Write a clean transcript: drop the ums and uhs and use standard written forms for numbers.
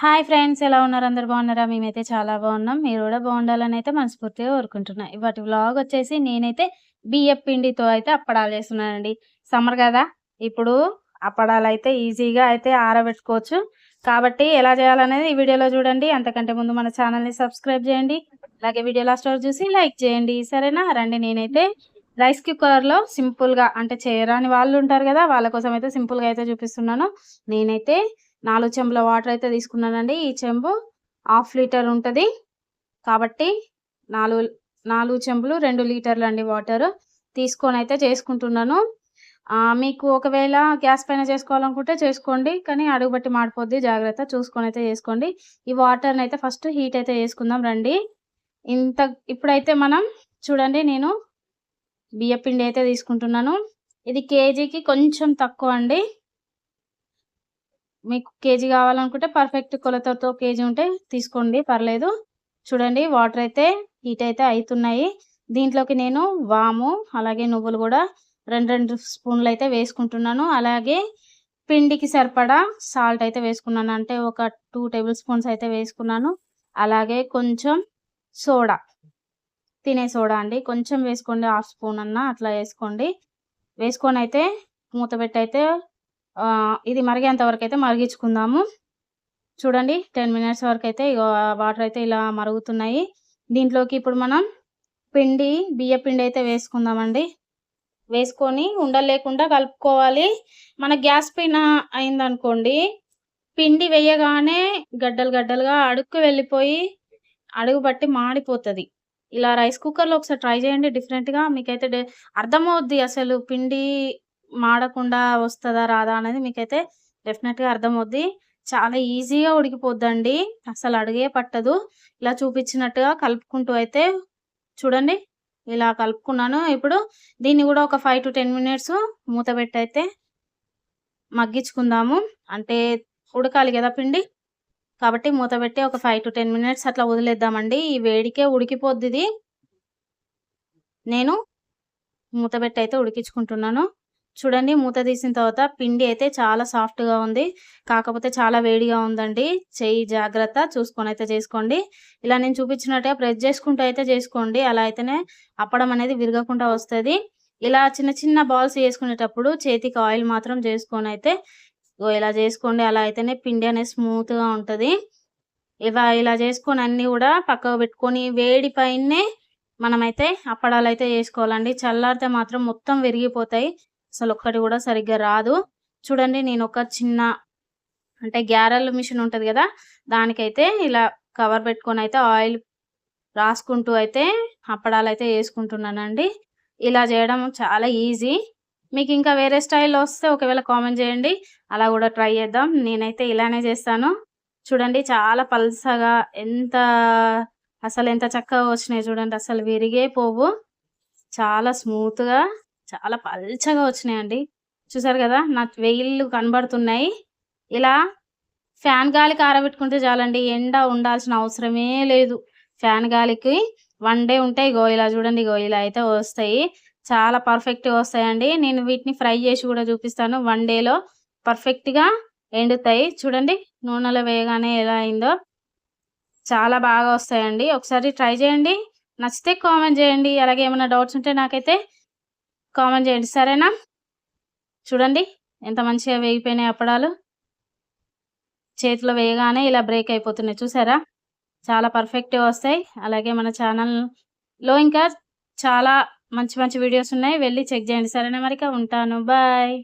Hi friends, ఎలా ఉన్నారు? అందరూ బాగున్నారా? మేమైతే చాలా బాగున్నాం. మీరు కూడా బాగుండాలని అయితే మనస్ఫూర్తిగా కోరుకుంటున్నా. ఇవాటి వ్లాగ్ వచ్చేసి నేనైతే బియ్యపు పిండితో అయితే అప్పడాలు చేస్తున్నానండి. సమ్మర్ కదా, ఇప్పుడు అప్పడాలు అయితే ఈజీగా అయితే ఆరబెట్టుకోవచ్చు. కాబట్టి ఎలా చేయాలనేది ఈ వీడియోలో చూడండి. అంతకంటే ముందు మన ఛానల్ని సబ్స్క్రైబ్ చేయండి. అలాగే వీడియో లాస్ట్ వరకు చూసి లైక్ చేయండి. సరేనా? రండి, నేనైతే రైస్ కుక్కర్లో సింపుల్గా, అంటే చేయరాని వాళ్ళు ఉంటారు కదా, వాళ్ళ కోసం అయితే సింపుల్గా అయితే చూపిస్తున్నాను. నేనైతే 4 చెంబుల వాటర్ అయితే తీసుకున్నానండి. ఈ చెంబు హాఫ్ లీటర్ ఉంటది. కాబట్టి 4 చెంబులు 2 లీటర్లు అండి వాటర్ తీసుకొని అయితే చేసుకుంటున్నాను. మీకు ఒకవేళ గ్యాస్ పైన చేసుకోవాలనుకుంటే చేసుకోండి. కానీ అడుగు బట్టి మాడిపోద్ది, జాగ్రత్త చూసుకొని అయితే చేసుకోండి. ఈ వాటర్ని అయితే ఫస్ట్ హీట్ అయితే చేసుకుందాం రండి. ఇప్పుడైతే మనం చూడండి, నేను బియ్యపిండి అయితే తీసుకుంటున్నాను. ఇది కేజీకి కొంచెం తక్కువ అండి. మీకు కేజీ కావాలనుకుంటే పర్ఫెక్ట్ కొలతతో కేజీ ఉంటే తీసుకోండి, పర్లేదు. చూడండి, వాటర్ అయితే హీట్ అయితే అవుతున్నాయి. దీంట్లోకి నేను వాము అలాగే నువ్వులు కూడా 2 స్పూన్లు అయితే వేసుకుంటున్నాను. అలాగే పిండికి సరిపడా సాల్ట్ అయితే వేసుకున్నాను, అంటే ఒక 2 టేబుల్ స్పూన్స్ అయితే వేసుకున్నాను. అలాగే కొంచెం సోడా, తినే సోడా అండి, కొంచెం వేసుకోండి, హాఫ్ స్పూన్ అన్న అట్లా వేసుకోండి. వేసుకొని అయితే మూత పెట్టి అయితే ఇది మరిగేంత వరకు అయితే మరిగించుకుందాము. చూడండి, 10 మినిట్స్ వరకు అయితే వాటర్ అయితే ఇలా మరుగుతున్నాయి. దీంట్లోకి ఇప్పుడు మనం బియ్య పిండి అయితే వేసుకుందామండి. వేసుకొని ఉండలు లేకుండా కలుపుకోవాలి. మన గ్యాస్ పైన అయిందనుకోండి, పిండి వేయగానే గడ్డలు గడ్డలుగా అడుక్కు వెళ్ళిపోయి అడుగు బట్టి మాడిపోతుంది. ఇలా రైస్ కుక్కర్లో ఒకసారి ట్రై చేయండి, డిఫరెంట్గా మీకైతే అర్థమవుద్ది. అసలు పిండి మాడకుండా వస్తుందా రాదా అనేది మీకైతే డెఫినెట్గా అర్థమవుద్ది. చాలా ఈజీగా ఉడికిపోద్దండి, అసలు అడుగే పట్టదు. ఇలా చూపించినట్టుగా కలుపుకుంటూ అయితే చూడండి, ఇలా కలుపుకున్నాను. ఇప్పుడు దీన్ని కూడా ఒక 5 to 10 మినిట్స్ మూత పెట్టి అయితే మగ్గించుకుందాము. అంటే ఉడకాలి కదా పిండి, కాబట్టి మూత పెట్టి ఒక 5 to 10 మినిట్స్ అట్లా వదిలేద్దామండి. ఈ వేడికే ఉడికిపోద్ది ఇది. నేను మూత పెట్టి అయితే ఉడికించుకుంటున్నాను. చూడండి, మూత తీసిన తర్వాత పిండి అయితే చాలా సాఫ్ట్గా ఉంది, కాకపోతే చాలా వేడిగా ఉందండి. చెయ్యి జాగ్రత్త చూసుకొని అయితే చేసుకోండి. ఇలా నేను చూపించినట్టుగా ప్రెస్ చేసుకుంటూ అయితే చేసుకోండి, అలా అయితేనే అప్పడం అనేది విరగకుండా వస్తుంది. ఇలా చిన్న చిన్న బాల్స్ చేసుకునేటప్పుడు చేతికి ఆయిల్ మాత్రం చేసుకొని అయితే ఇలా చేసుకోండి, అలా అయితేనే పిండి అనేది స్మూత్గా ఉంటుంది. ఇలా చేసుకొని అన్నీ కూడా పక్కకు పెట్టుకొని వేడి పైనే మనమైతే అప్పడాలు అయితే చేసుకోవాలండి. చల్లారితే మాత్రం మొత్తం విరిగిపోతాయి, అసలు ఒక్కటి కూడా సరిగ్గా రాదు. చూడండి, నేను ఒక చిన్న, అంటే గ్యారెల్ మిషన్ ఉంటుంది కదా, దానికైతే ఇలా కవర్ పెట్టుకొని అయితే ఆయిల్ రాసుకుంటూ అయితే అప్పడాలు అయితే వేసుకుంటున్నానండి. ఇలా చేయడం చాలా ఈజీ. మీకు ఇంకా వేరే స్టైల్లో వస్తే ఒకవేళ కామెంట్ చేయండి, అలా కూడా ట్రై చేద్దాం. నేనైతే ఇలానే చేస్తాను. చూడండి, చాలా పల్సగా ఎంత చక్కగా వచ్చినాయి చూడండి, అసలు విరిగే పోవు, చాలా స్మూత్గా చాలా పల్చగా వచ్చినాయండి. చూసారు కదా, నా వేళ్ళు కనబడుతున్నాయి. ఇలా ఫ్యాన్ గాలికి ఆరబెట్టుకుంటే చాలండి, ఎండ ఉండాల్సిన అవసరమే లేదు. ఫ్యాన్ గాలికి 1 డే ఉంటాయి. ఇలా చూడండి, ఇలా అయితే వస్తాయి, చాలా పర్ఫెక్ట్గా వస్తాయండి. నేను వీటిని ఫ్రై చేసి కూడా చూపిస్తాను. 1 డేలో పర్ఫెక్ట్గా ఎండుతాయి. చూడండి, నూనెలో వేయగానే ఎలా అయిందో, చాలా బాగా వస్తాయండి. ఒకసారి ట్రై చేయండి, నచ్చితే కామెంట్ చేయండి. అలాగే ఏమైనా డౌట్స్ ఉంటే నాకైతే కామెంట్ చేయండి, సరేనా? చూడండి, ఎంత మంచిగా వేగిపోయినాయి అప్పడాలు. చేతిలో వేయగానే ఇలా బ్రేక్ అయిపోతున్నాయి, చూసారా? చాలా పర్ఫెక్ట్గా వస్తాయి. అలాగే మన ఛానల్లో ఇంకా చాలా మంచి మంచి వీడియోస్ ఉన్నాయి, వెళ్ళి చెక్ చేయండి, సరేనా? మరిక ఉంటాను, బాయ్.